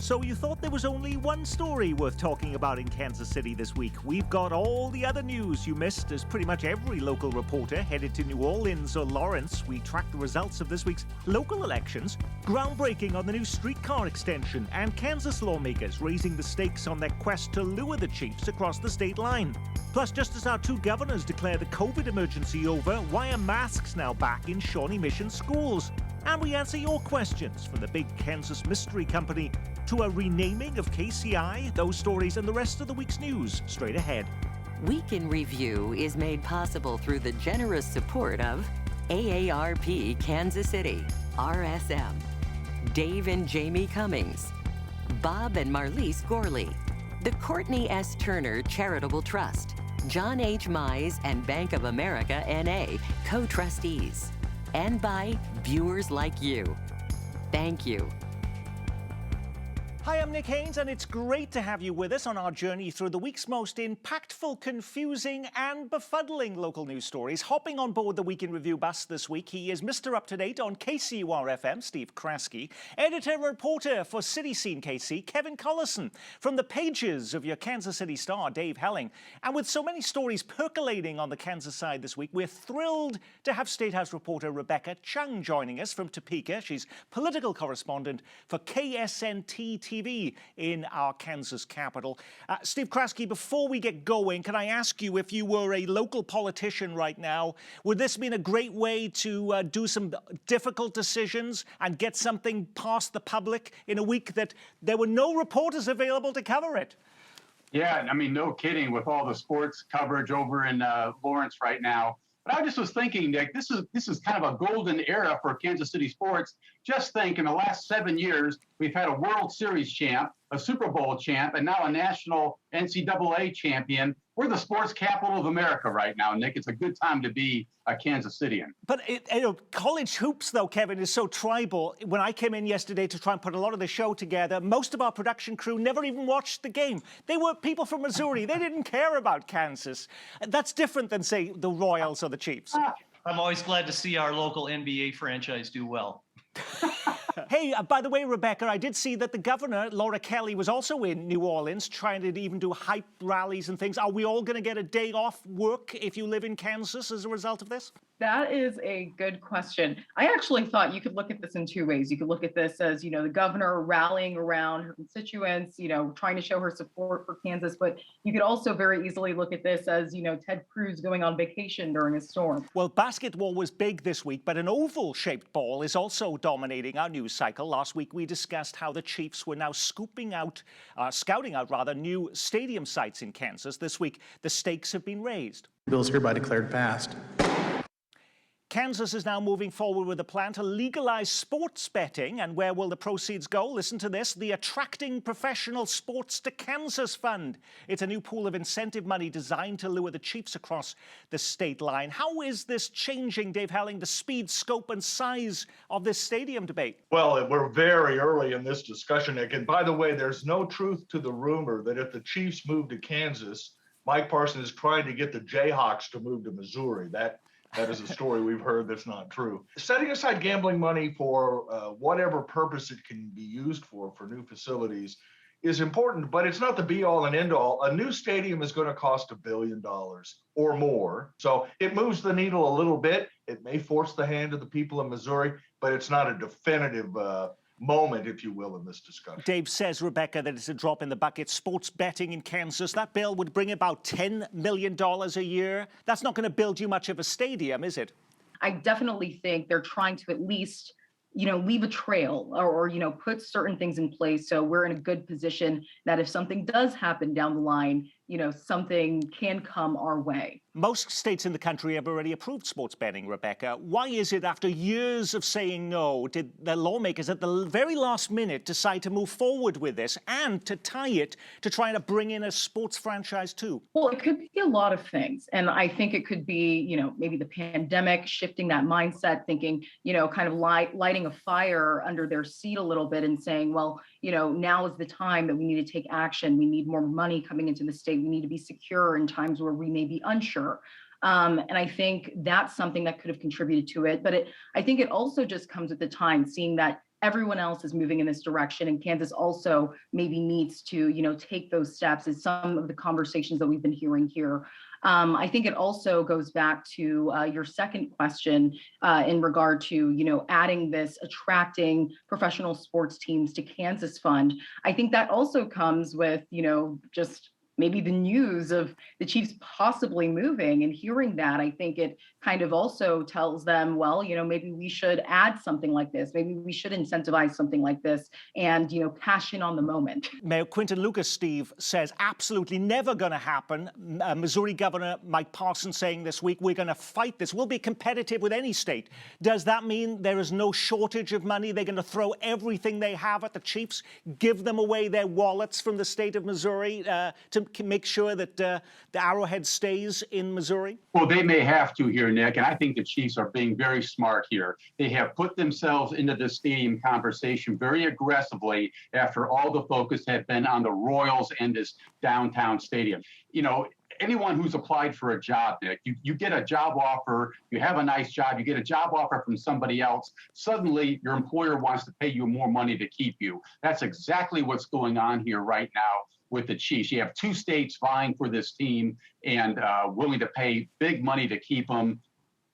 So you thought there was only one story worth talking about in Kansas City this week. We've got all the other news you missed, as pretty much every local reporter headed to New Orleans or Lawrence. We tracked the results of this week's local elections, groundbreaking on the new streetcar extension, and Kansas lawmakers raising the stakes on their quest to lure the Chiefs across the state line. Plus, just as our two governors declare the COVID emergency over, why are masks now back in Shawnee Mission schools? And we answer your questions, from the big Kansas Mystery Company to a renaming of KCI, those stories and the rest of the week's news straight ahead. Week in Review is made possible through the generous support of AARP Kansas City, RSM, Dave and Jamie Cummings, Bob and Marlise Gorley, the Courtney S. Turner Charitable Trust, John H. Mize and Bank of America N.A. co-trustees, and by viewers like you. Thank you. Hi, I'm Nick Haynes, and it's great to have you with us on our journey through the week's most impactful, confusing, and befuddling local news stories. Hopping on board the Week in Review bus this week, he is Mr. Up-to-Date on KCUR-FM, Steve Kraske, editor and reporter for City Scene KC, Kevin Collison, from the pages of your Kansas City Star, Dave Helling. And with so many stories percolating on the Kansas side this week, we're thrilled to have State House reporter Rebecca Chung joining us from Topeka. She's political correspondent for KSNT TV in our Kansas capital. Steve Kraske, before we get going, can I ask you, if you were a local politician right now, would this mean a great way to do some difficult decisions and get something past the public in a week that there were no reporters available to cover it? Yeah, I mean, no kidding, with all the sports coverage over in Lawrence right now. But I just was thinking, Nick, this is kind of a golden era for Kansas City sports. Just think, in the last 7 years, we've had a World Series champ, a Super Bowl champ, and now a national NCAA champion. We're the sports capital of America right now, Nick. It's a good time to be a Kansas Cityan. But college hoops, though, Kevin, is so tribal. When I came in yesterday to try and put a lot of the show together, most of our production crew never even watched the game. They were people from Missouri. They didn't care about Kansas. That's different than, say, the Royals or the Chiefs. I'm always glad to see our local NBA franchise do well. Hey, by the way, Rebecca, I did see that the governor, Laura Kelly, was also in New Orleans trying to even do hype rallies and things. Are we all going to get a day off work if you live in Kansas as a result of this? That is a good question. I actually thought you could look at this in two ways. You could look at this as, the governor rallying around her constituents, trying to show her support for Kansas. But you could also very easily look at this as, Ted Cruz going on vacation during a storm. Well, basketball was big this week, but an oval-shaped ball is also dominating our news cycle. Last week, we discussed how the Chiefs were now scouting out new stadium sites in Kansas. This week, the stakes have been raised. The bill is hereby declared passed. Kansas is now moving forward with a plan to legalize sports betting. And where will the proceeds go? Listen to this. The Attracting Professional Sports to Kansas Fund. It's a new pool of incentive money designed to lure the Chiefs across the state line. How is this changing, Dave Helling, the speed, scope, and size of this stadium debate? Well, we're very early in this discussion, Nick. And by the way, there's no truth to the rumor that if the Chiefs move to Kansas, Mike Parsons is trying to get the Jayhawks to move to Missouri. That is a story we've heard that's not true. Setting aside gambling money for whatever purpose it can be used for new facilities is important, but it's not the be-all and end-all. A new stadium is going to cost $1 billion or more. So it moves the needle a little bit. It may force the hand of the people in Missouri, but it's not a definitive moment, if you will, in this discussion. Dave says, Rebecca, that it's a drop in the bucket. Sports betting in Kansas, that bill would bring about $10 million a year. That's not going to build you much of a stadium, is it? I definitely think they're trying to at least, leave a trail or put certain things in place so we're in a good position that if something does happen down the line, something can come our way. Most states in the country have already approved sports betting, Rebecca. Why is it, after years of saying no, did the lawmakers at the very last minute decide to move forward with this and to tie it to trying to bring in a sports franchise too? Well, it could be a lot of things. And I think it could be, maybe the pandemic, shifting that mindset, thinking, kind of lighting a fire under their seat a little bit and saying, well, now is the time that we need to take action. We need more money coming into the state. We need to be secure in times where we may be unsure. And I think that's something that could have contributed to it. But I think it also just comes at the time, seeing that everyone else is moving in this direction, and Kansas also maybe needs to, take those steps, as some of the conversations that we've been hearing here. I think it also goes back to your second question in regard to, adding this attracting professional sports teams to Kansas Fund. I think that also comes with, just maybe the news of the Chiefs possibly moving, and hearing that, I think it kind of also tells them, well, maybe we should add something like this. Maybe we should incentivize something like this and, cash in on the moment. Mayor Quinton Lucas, Steve, says absolutely never going to happen. Missouri Governor Mike Parson saying this week, we're going to fight this. We'll be competitive with any state. Does that mean there is no shortage of money? They're going to throw everything they have at the Chiefs, give them away their wallets from the state of Missouri to make sure that the Arrowhead stays in Missouri? Well, they may have to here, Nick, and I think the Chiefs are being very smart here. They have put themselves into the stadium conversation very aggressively after all the focus had been on the Royals and this downtown stadium. Anyone who's applied for a job, Nick, you get a job offer, you have a nice job, you get a job offer from somebody else, suddenly your employer wants to pay you more money to keep you. That's exactly what's going on here right now with the Chiefs. You have two states vying for this team and willing to pay big money to keep them.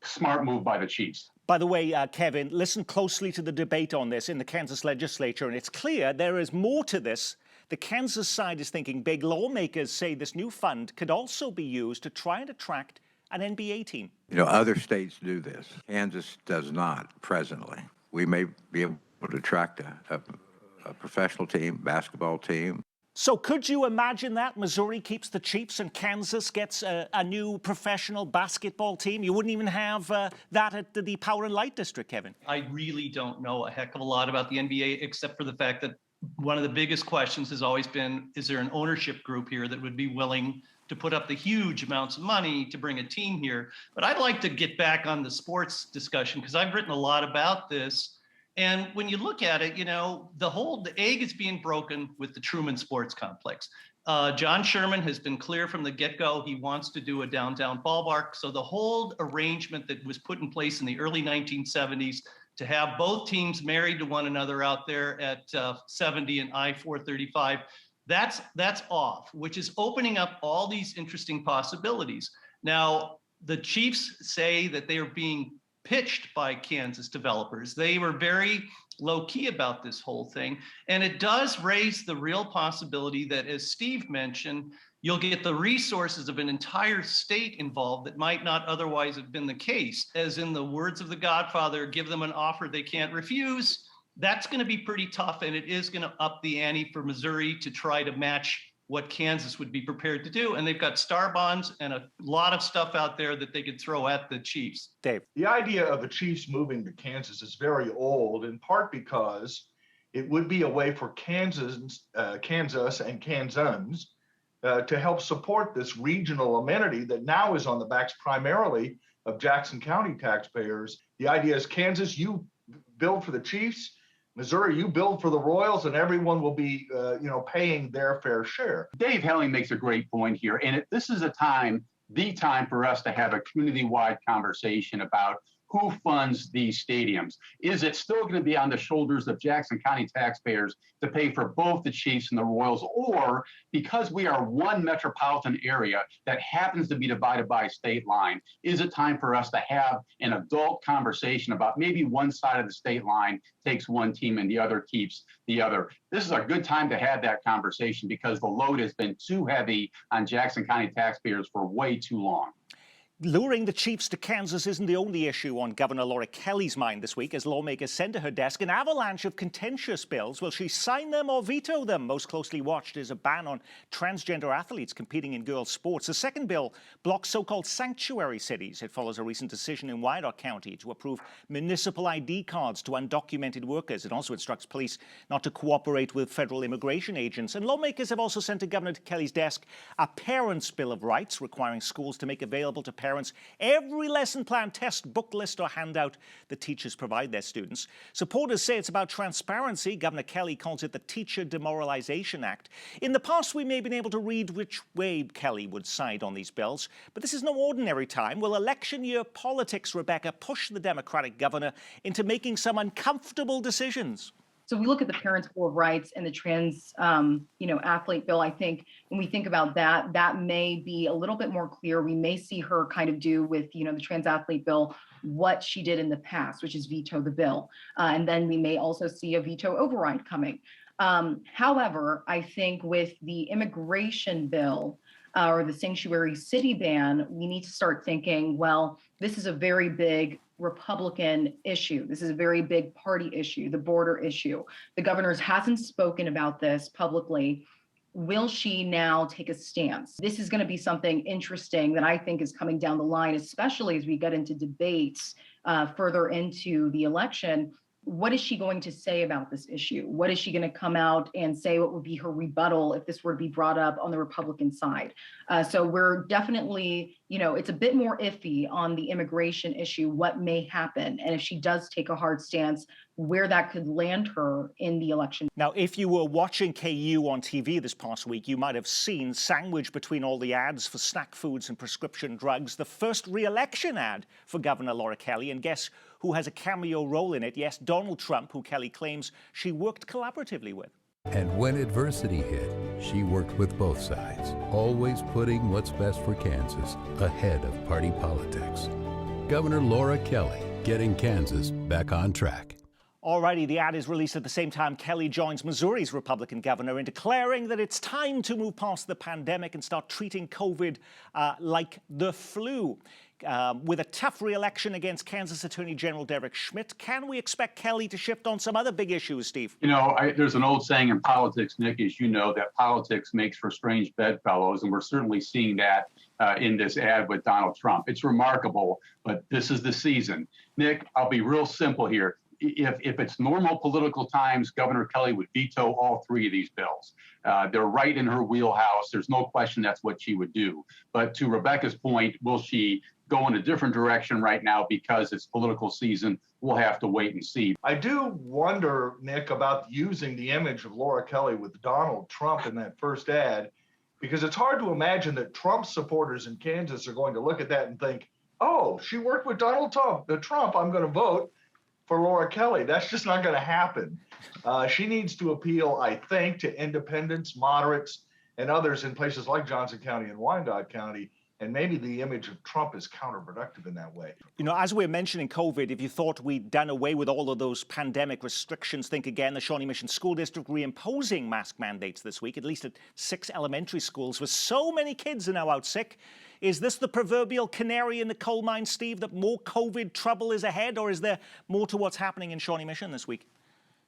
Smart move by the Chiefs. By the way, Kevin, listen closely to the debate on this in the Kansas legislature, and it's clear there is more to this. The Kansas side is thinking big. Lawmakers say this new fund could also be used to try and attract an NBA team. Other states do this. Kansas does not presently. We may be able to attract a professional team, basketball team. So could you imagine that? Missouri keeps the Chiefs and Kansas gets a new professional basketball team? You wouldn't even have that at the Power and Light District, Kevin. I really don't know a heck of a lot about the NBA, except for the fact that one of the biggest questions has always been, is there an ownership group here that would be willing to put up the huge amounts of money to bring a team here? But I'd like to get back on the sports discussion, because I've written a lot about this. And when you look at it, the egg is being broken with the Truman Sports Complex. John Sherman has been clear from the get-go. He wants to do a downtown ballpark. So the whole arrangement that was put in place in the early 1970s to have both teams married to one another out there at 70 and I-435, that's off, which is opening up all these interesting possibilities. Now, the Chiefs say that they are being pitched by Kansas developers. They were very low key about this whole thing. And it does raise the real possibility that, as Steve mentioned, you'll get the resources of an entire state involved that might not otherwise have been the case. As in the words of the Godfather, give them an offer they can't refuse. That's going to be pretty tough, and it is going to up the ante for Missouri to try to match what Kansas would be prepared to do. And they've got star bonds and a lot of stuff out there that they could throw at the Chiefs. Dave. The idea of the Chiefs moving to Kansas is very old, in part because it would be a way for Kansas and Kansans to help support this regional amenity that now is on the backs primarily of Jackson County taxpayers. The idea is, Kansas, you build for the Chiefs. Missouri, you build for the Royals, and everyone will be, paying their fair share. Dave Helling makes a great point here, and this is the time for us to have a community-wide conversation about who funds these stadiums. Is it still going to be on the shoulders of Jackson County taxpayers to pay for both the Chiefs and the Royals, or because we are one metropolitan area that happens to be divided by a state line, is it time for us to have an adult conversation about maybe one side of the state line takes one team and the other keeps the other? This is a good time to have that conversation because the load has been too heavy on Jackson County taxpayers for way too long. Luring the Chiefs to Kansas isn't the only issue on Governor Laura Kelly's mind this week, as lawmakers send to her desk an avalanche of contentious bills. Will she sign them or veto them? Most closely watched is a ban on transgender athletes competing in girls' sports. The second bill blocks so-called sanctuary cities. It follows a recent decision in Wyandotte County to approve municipal ID cards to undocumented workers. It also instructs police not to cooperate with federal immigration agents. And lawmakers have also sent to Governor Kelly's desk a parents' bill of rights requiring schools to make available to parents every lesson plan, test, book list or handout the teachers provide their students. Supporters say it's about transparency. Governor Kelly calls it the Teacher Demoralization Act. In the past, we may have been able to read which way Kelly would side on these bills, but this is no ordinary time. Will election year politics, Rebecca, push the Democratic governor into making some uncomfortable decisions? So we look at the Parents' Bill of Rights and the trans, athlete bill. I think when we think about that, that may be a little bit more clear. We may see her kind of do with, the trans athlete bill, what she did in the past, which is veto the bill. And then we may also see a veto override coming. However, I think with the immigration bill, or the sanctuary city ban, we need to start thinking, well, this is a very big Republican issue. This is a very big party issue, the border issue. The governor hasn't spoken about this publicly. Will she now take a stance? This is going to be something interesting that I think is coming down the line, especially as we get into debates further into the election. What is she going to say about this issue? What is she going to come out and say? What would be her rebuttal if this were to be brought up on the Republican side? So we're definitely, it's a bit more iffy on the immigration issue, what may happen. And if she does take a hard stance, where that could land her in the election. Now, if you were watching KU on TV this past week, you might have seen, sandwiched between all the ads for snack foods and prescription drugs, the first re-election ad for Governor Laura Kelly. And guess who has a cameo role in it? Yes, Donald Trump, who Kelly claims she worked collaboratively with. And when adversity hit, she worked with both sides, always putting what's best for Kansas ahead of party politics. Governor Laura Kelly, getting Kansas back on track. Alrighty, the ad is released at the same time Kelly joins Missouri's Republican governor in declaring that it's time to move past the pandemic and start treating COVID like the flu. With a tough re-election against Kansas Attorney General Derek Schmidt, can we expect Kelly to shift on some other big issues, Steve? There's an old saying in politics, Nick, as you know, that politics makes for strange bedfellows, and we're certainly seeing that in this ad with Donald Trump. It's remarkable, but this is the season. Nick, I'll be real simple here. If it's normal political times, Governor Kelly would veto all three of these bills. They're right in her wheelhouse. There's no question that's what she would do. But to Rebecca's point, will she go in a different direction right now because it's political season? We'll have to wait and see. I do wonder, Nick, about using the image of Laura Kelly with Donald Trump in that first ad, because it's hard to imagine that Trump supporters in Kansas are going to look at that and think, oh, she worked with Donald Trump, I'm going to vote for Laura Kelly. That's just not going to happen. She needs to appeal, I think, to independents, moderates, and others in places like Johnson County and Wyandotte County. And maybe the image of Trump is counterproductive in that way. As we're mentioning COVID, if you thought we'd done away with all of those pandemic restrictions, think again. The Shawnee Mission School District reimposing mask mandates this week, at least at 6 elementary schools, where so many kids are now out sick. Is this the proverbial canary in the coal mine, Steve, that more COVID trouble is ahead, or is there more to what's happening in Shawnee Mission this week?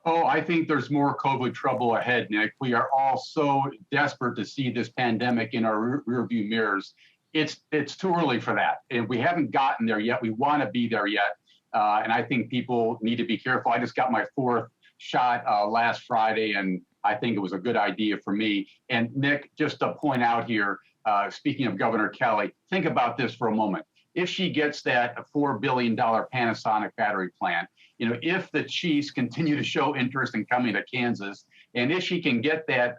Oh, I think there's more COVID trouble ahead, Nick. We are all so desperate to see this pandemic in our rearview mirrors. It's too early for that. And we haven't gotten there yet. We want to be there yet. And I think people need to be careful. I just got my 4th shot last Friday, and I think it was a good idea for me. And Nick, just to point out here, speaking of Governor Kelly, think about this for a moment. If she gets that $4 billion Panasonic battery plant, if the Chiefs continue to show interest in coming to Kansas, and if she can get that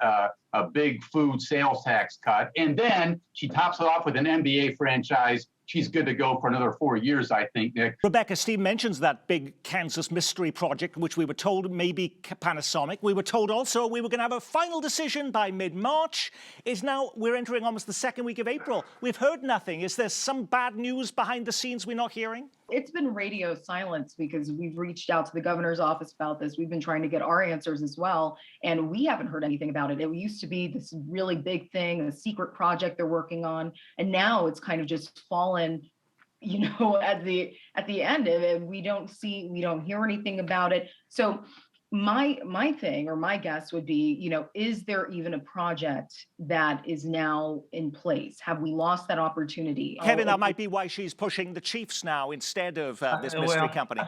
a big food sales tax cut, and then she tops it off with an NBA franchise, she's good to go for another 4 years, I think, Nick. Rebecca, Steve mentions that big Kansas mystery project, which we were told may be Panasonic. We were told also we were going to have a final decision by mid-March. We're entering almost the second week of April. We've heard nothing. Is there some bad news behind the scenes we're not hearing? It's been radio silence because we've reached out to the governor's office about this. We've been trying to get our answers as well, and we haven't heard anything about it. It used to be this really big thing, a secret project they're working on, and now it's kind of just fallen, at the end of it. We don't hear anything about it. So my thing, or my guess would be, is there even a project that is now in place? Have we lost that opportunity? Kevin, that might be why she's pushing the Chiefs now instead of this mystery company.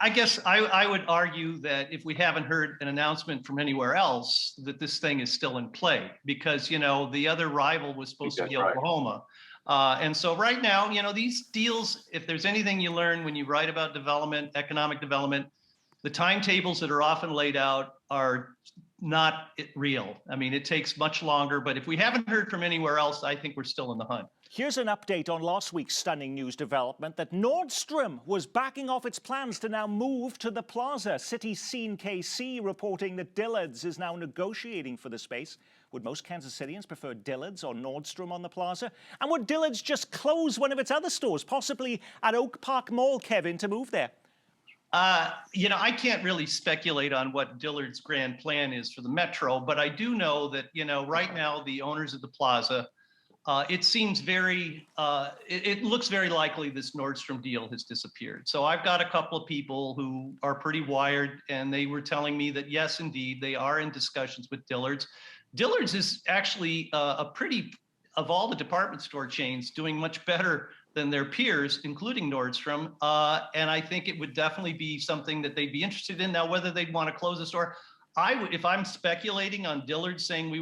I guess I would argue that if we haven't heard an announcement from anywhere else, that this thing is still in play, because, the other rival was supposed to be Oklahoma. And so right now, these deals, if there's anything you learn when you write about development, economic development, the timetables that are often laid out are not real. I mean, it takes much longer, but if we haven't heard from anywhere else, I think we're still in the hunt. Here's an update on last week's stunning news development that Nordstrom was backing off its plans to now move to the plaza. City Scene KC reporting that Dillard's is now negotiating for the space. Would most Kansas Cityans prefer Dillard's or Nordstrom on the plaza? And would Dillard's just close one of its other stores, possibly at Oak Park Mall, Kevin, to move there? I can't really speculate on what Dillard's grand plan is for the Metro, but I do know that, right now the owners of the plaza, it seems it looks very likely this Nordstrom deal has disappeared. So I've got a couple of people who are pretty wired, and they were telling me that, yes, indeed, they are in discussions with Dillard's. Dillard's is actually of all the department store chains, doing much better than their peers, including Nordstrom. And I think it would definitely be something that they'd be interested in. Now, whether they'd want to close the store, if I'm speculating on Dillard's saying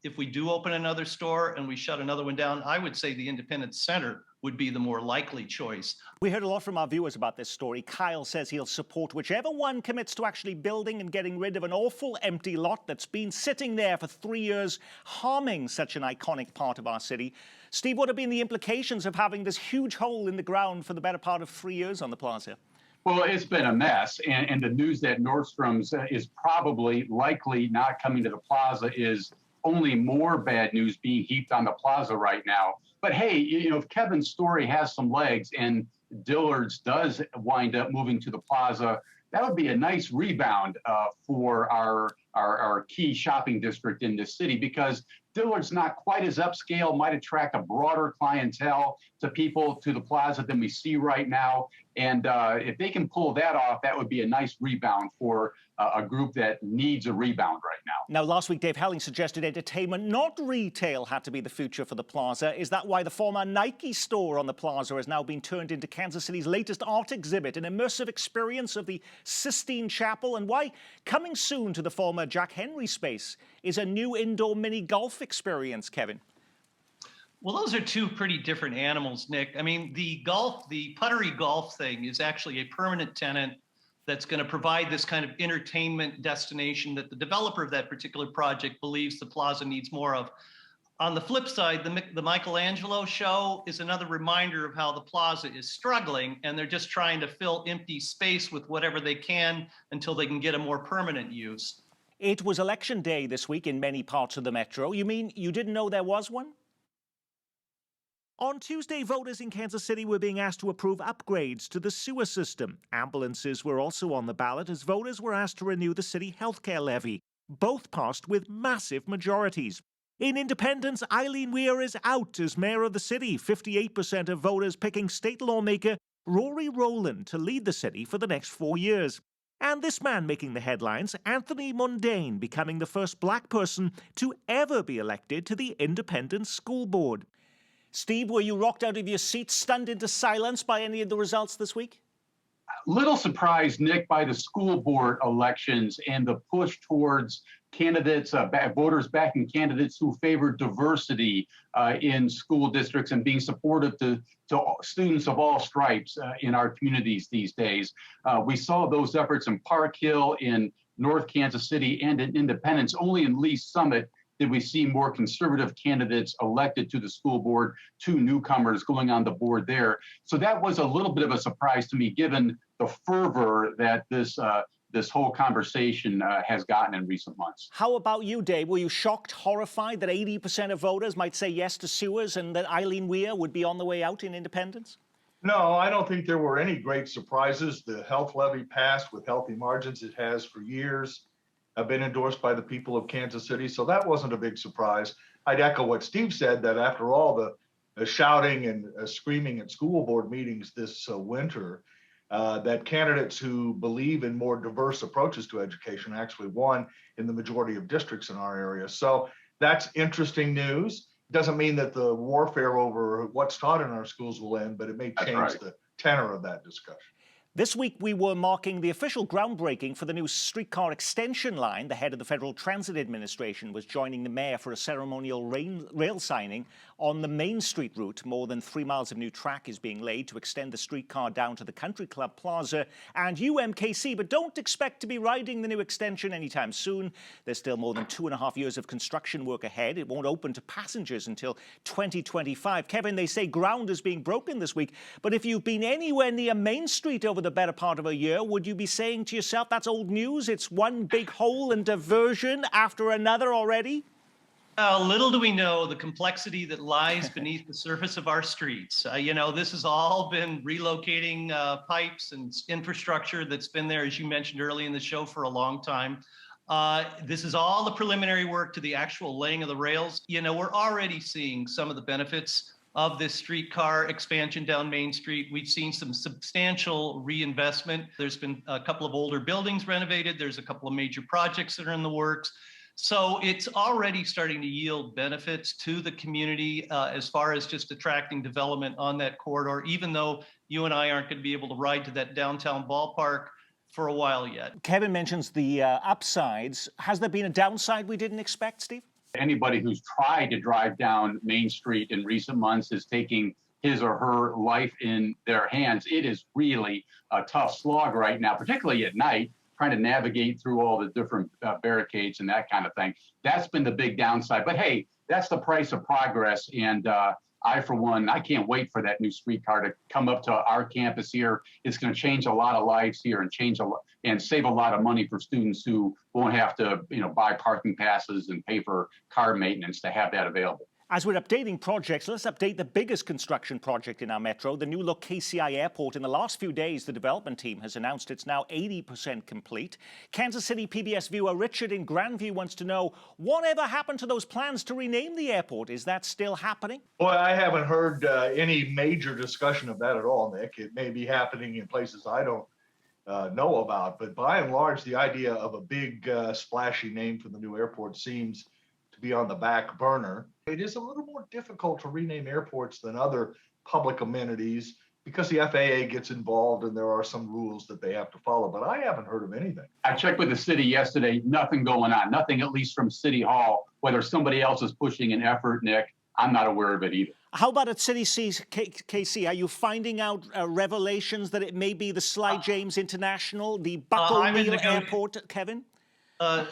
if we do open another store and we shut another one down, I would say the Independence Center would be the more likely choice. We heard a lot from our viewers about this story. Kyle says he'll support whichever one commits to actually building and getting rid of an awful empty lot that's been sitting there for 3 years, harming such an iconic part of our city. Steve, what have been the implications of having this huge hole in the ground for the better part of 3 years on the plaza? Well, it's been a mess, and the news that Nordstrom's is probably likely not coming to the plaza is only more bad news being heaped on the plaza right now. But hey, if Kevin's story has some legs and Dillard's does wind up moving to the plaza, that would be a nice rebound for our key shopping district in this city, because Dillard's not quite as upscale, might attract a broader clientele to the plaza than we see right now. And if they can pull that off, that would be a nice rebound for a group that needs a rebound right now. Now, last week, Dave Helling suggested entertainment, not retail, had to be the future for the plaza. Is that why the former Nike store on the plaza has now been turned into Kansas City's latest art exhibit, an immersive experience of the Sistine Chapel? And why, coming soon to the former Jack Henry space, is a new indoor mini golf experience, Kevin? Well, those are two pretty different animals, Nick. I mean, the Puttery Golf thing is actually a permanent tenant that's going to provide this kind of entertainment destination that the developer of that particular project believes the plaza needs more of. On the flip side, the Michelangelo show is another reminder of how the plaza is struggling, and they're just trying to fill empty space with whatever they can until they can get a more permanent use. It was election day this week in many parts of the metro. You mean you didn't know there was one? On Tuesday, voters in Kansas City were being asked to approve upgrades to the sewer system. Ambulances were also on the ballot as voters were asked to renew the city healthcare levy. Both passed with massive majorities. In Independence, Eileen Weir is out as mayor of the city, 58% of voters picking state lawmaker Rory Rowland to lead the city for the next 4 years. And this man making the headlines, Anthony Mundane, becoming the first black person to ever be elected to the Independence School Board. Steve, were you rocked out of your seat, stunned into silence by any of the results this week? Little surprised, Nick, by the school board elections and the push towards candidates, voters backing candidates who favor diversity in school districts and being supportive to students of all stripes in our communities these days. We saw those efforts in Park Hill, in North Kansas City, and in Independence. Only in Lee Summit did we see more conservative candidates elected to the school board, 2 newcomers going on the board there. So that was a little bit of a surprise to me, given the fervor that this whole conversation has gotten in recent months. How about you, Dave? Were you shocked, horrified that 80% of voters might say yes to sewers and that Eileen Weir would be on the way out in Independence? No, I don't think there were any great surprises. The health levy passed with healthy margins. It has for years. Been endorsed by the people of Kansas City, so that wasn't a big surprise. I'd echo what Steve said, that after all the shouting and screaming at school board meetings this winter, that candidates who believe in more diverse approaches to education actually won in the majority of districts in our area. So that's interesting news. Doesn't mean that the warfare over what's taught in our schools will end, but it may change the tenor of that discussion. This week, we were marking the official groundbreaking for the new streetcar extension line. The head of the Federal Transit Administration was joining the mayor for a ceremonial rail signing on the Main Street route. More than 3 miles of new track is being laid to extend the streetcar down to the Country Club Plaza and UMKC. But don't expect to be riding the new extension anytime soon. There's still more than 2.5 years of construction work ahead. It won't open to passengers until 2025. Kevin, they say ground is being broken this week. But if you've been anywhere near Main Street over the better part of a year, would you be saying to yourself, that's old news? It's one big hole and diversion after another already? Little do we know the complexity that lies beneath the surface of our streets. This has all been relocating pipes and infrastructure that's been there, as you mentioned early in the show, for a long time. This is all the preliminary work to the actual laying of the rails. We're already seeing some of the benefits of this streetcar expansion down Main Street. We've seen some substantial reinvestment. There's been a couple of older buildings renovated. There's a couple of major projects that are in the works. So it's already starting to yield benefits to the community as far as just attracting development on that corridor, even though you and I aren't going to be able to ride to that downtown ballpark for a while yet. Kevin mentions the upsides. Has there been a downside we didn't expect, Steve? Anybody who's tried to drive down Main Street in recent months is taking his or her life in their hands. It is really a tough slog right now, particularly at night, trying to navigate through all the different barricades and that kind of thing. That's been the big downside. But hey, that's the price of progress. And I, for one, I can't wait for that new streetcar to come up to our campus here. It's going to change a lot of lives here and save a lot of money for students who won't have to, buy parking passes and pay for car maintenance to have that available. As we're updating projects, let's update the biggest construction project in our metro, the new look KCI Airport. In the last few days, the development team has announced it's now 80% complete. Kansas City PBS viewer Richard in Grandview wants to know, whatever happened to those plans to rename the airport? Is that still happening? Boy, I haven't heard any major discussion of that at all, Nick. It may be happening in places I don't know about, but by and large, the idea of a big splashy name for the new airport seems to be on the back burner. It is a little more difficult to rename airports than other public amenities because the FAA gets involved and there are some rules that they have to follow, but I haven't heard of anything. I checked with the city yesterday, nothing going on, nothing at least from City Hall. Whether somebody else is pushing an effort, Nick, I'm not aware of it either. How about at City KC? Are you finding out revelations that it may be the Sly James International, the Buckle Neal Airport, Kevin?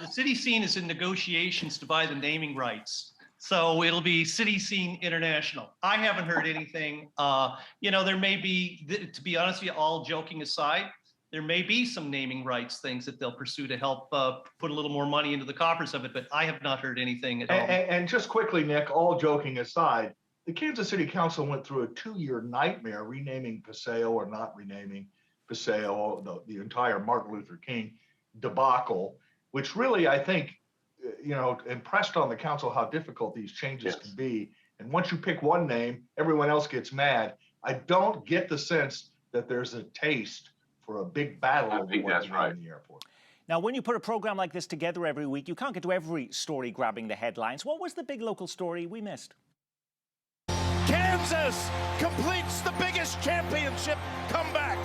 City Scene is in negotiations to buy the naming rights. So it'll be City Scene International. I haven't heard anything. There may be, to be honest with you, all joking aside, there may be some naming rights things that they'll pursue to help put a little more money into the coffers of it, but I have not heard anything at all. And just quickly, Nick, all joking aside, the Kansas City Council went through a 2-year nightmare renaming Paseo or not renaming Paseo, the entire Martin Luther King debacle, which really, I think, impressed on the council how difficult these changes can be. And once you pick one name, everyone else gets mad. I don't get the sense that there's a taste for a big battle over what's right in the airport. Now, when you put a program like this together every week, you can't get to every story grabbing the headlines. What was the big local story we missed? Kansas completes the biggest championship comeback.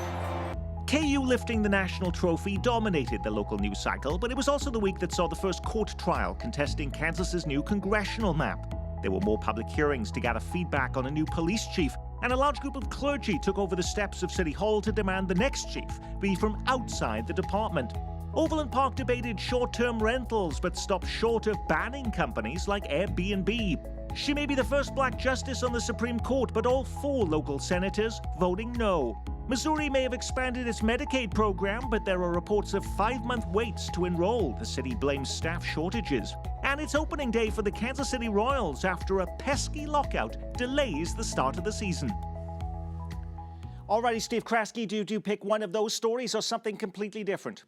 KU lifting the national trophy dominated the local news cycle, but it was also the week that saw the first court trial contesting Kansas's new congressional map. There were more public hearings to gather feedback on a new police chief, and a large group of clergy took over the steps of City Hall to demand the next chief be from outside the department. Overland Park debated short-term rentals, but stopped short of banning companies like Airbnb. She may be the first black justice on the Supreme Court, but all 4 local senators voting no. Missouri may have expanded its Medicaid program, but there are reports of 5-month waits to enroll. The city blames staff shortages. And it's opening day for the Kansas City Royals after a pesky lockout delays the start of the season. Alrighty, Steve Kraske, do you pick one of those stories or something completely different?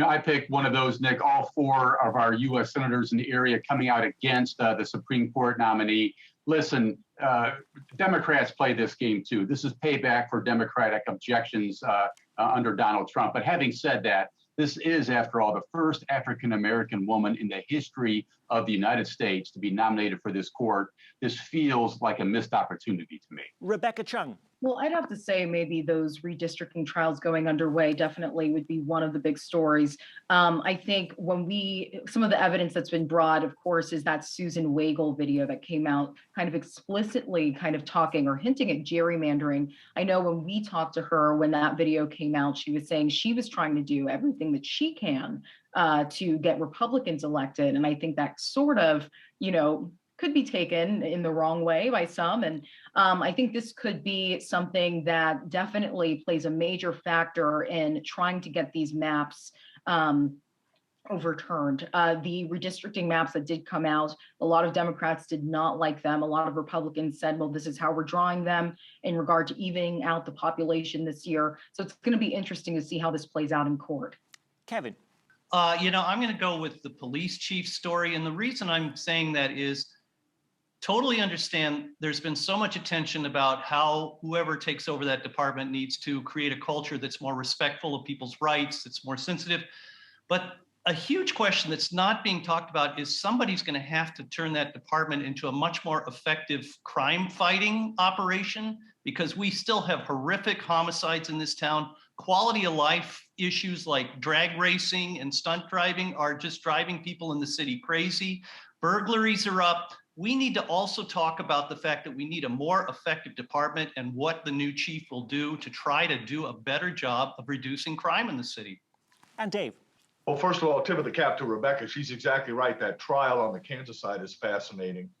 I picked one of those, Nick. All 4 of our U.S. senators in the area coming out against the Supreme Court nominee. Listen, Democrats play this game too. This is payback for Democratic objections under Donald Trump. But having said that, this is, after all, the first African-American woman in the history of the United States to be nominated for this court. This feels like a missed opportunity to me. Rebecca Chung. Well, I'd have to say maybe those redistricting trials going underway definitely would be one of the big stories. I think some of the evidence that's been brought, of course, is that Susan Wagle video that came out kind of explicitly kind of talking or hinting at gerrymandering. I know when we talked to her, when that video came out, she was saying she was trying to do everything that she can to get Republicans elected. And I think that sort of, could be taken in the wrong way by some. And I think this could be something that definitely plays a major factor in trying to get these maps overturned. The redistricting maps that did come out, a lot of Democrats did not like them. A lot of Republicans said, well, this is how we're drawing them in regard to evening out the population this year. So it's going to be interesting to see how this plays out in court. Kevin. I'm going to go with the police chief story. And the reason I'm saying that is totally understand there's been so much attention about how whoever takes over that department needs to create a culture that's more respectful of people's rights, that's more sensitive. But a huge question that's not being talked about is somebody's going to have to turn that department into a much more effective crime fighting operation, because we still have horrific homicides in this town. Quality of life issues like drag racing and stunt driving are just driving people in the city crazy. Burglaries are up. We need to also talk about the fact that we need a more effective department and what the new chief will do to try to do a better job of reducing crime in the city. And Dave. Well, first of all, tip of the cap to Rebecca. She's exactly right. That trial on the Kansas side is fascinating.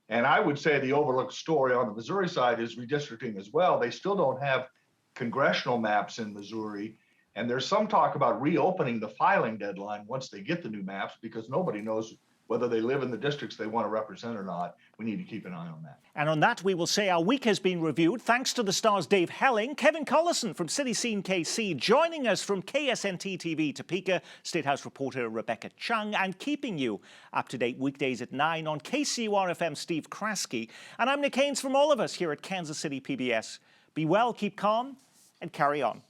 And I would say the overlooked story on the Missouri side is redistricting as well. They still don't have congressional maps in Missouri. And there's some talk about reopening the filing deadline once they get the new maps, because nobody knows whether they live in the districts they want to represent or not. We need to keep an eye on that. And on that, we will say our week has been reviewed thanks to the stars Dave Helling, Kevin Collison from City Scene KC, joining us from KSNT TV Topeka, State House reporter Rebecca Chung, and keeping you up to date weekdays at 9 on KCUR-FM Steve Kraske. And I'm Nick Haynes from all of us here at Kansas City PBS. Be well, keep calm, and carry on.